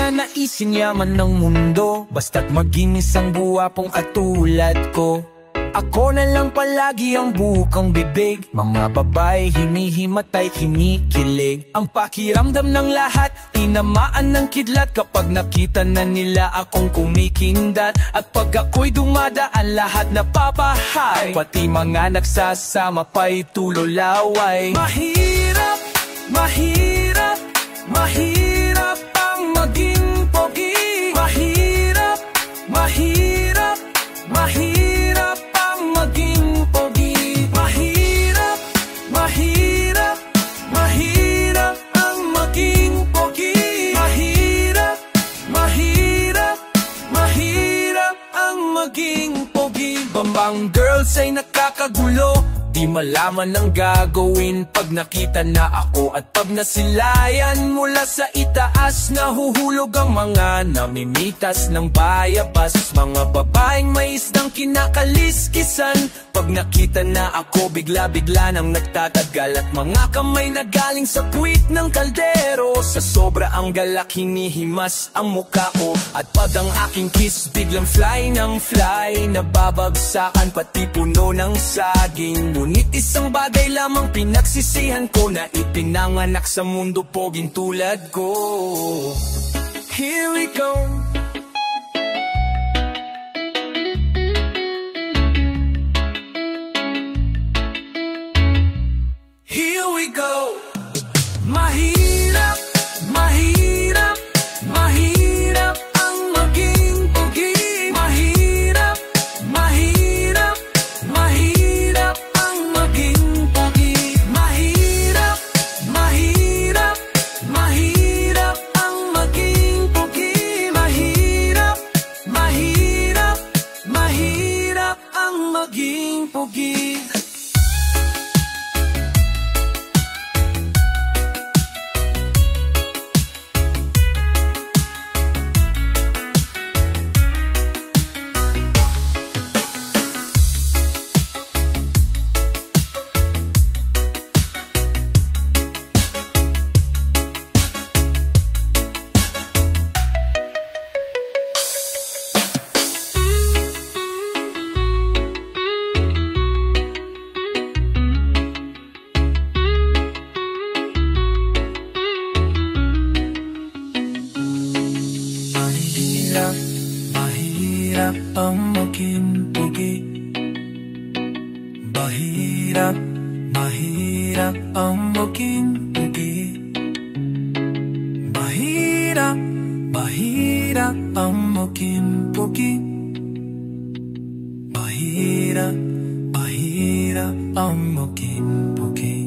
nananaisin yaman ng mundo, basta't maging isang guwapong katulad ko. Ako na lang palagi ang bukang bibig, mga babae hinihimatay, kinikilig. Ang pakiramdam ng lahat, tinamaan ng kidlat kapag nakita na nila akong kumikindat. At pag ako'y dumadaan, lahat napapahay, pati mga nagsasama pa'y tulolaway. Mahirap, mahirap, mahirap ang maging pogi. Mahirap, mahirap, mahirap ang maging pogi. Mahirap, mahirap, mahirap ang maging pogi. Mahirap, mahirap, mahirap ang maging pogi. Bambang girls ay nakakagulo, di malaman ang gagawin pag nakita na ako. At pag nasilayan mula sa itaas, nahuhulog ang mga namimitas ng bayabas. Mga babaeng may isdang kinakaliskisan, pag nakita na ako bigla-bigla nang nagtatagal. At mga kamay na galing sa puwit ng kaldero, sa sobra ang galak hinihimas ang mukha ko. At pag ang aking kiss biglang fly ng fly, nababagsakan pati puno ng saging. Ngunit isang bagay lamang pinagsisihan ko, na ipinanganak sa mundo poging tulad ko. Here we go. Here we go. Mahirap, mahirap, mahirap ang maging pogi. Mahirap, mahirap, mahirap ang maging pogi. Mahirap, mahirap, mahirap ang maging pogi. Mahirap, mahirap, mahirap ang maging pogi. Mahirap ang maging pogi. Mahirap, mahirap ang maging pogi. Mahirap, mahirap ang maging pogi. Mahirap, mahirap ang maging pogi.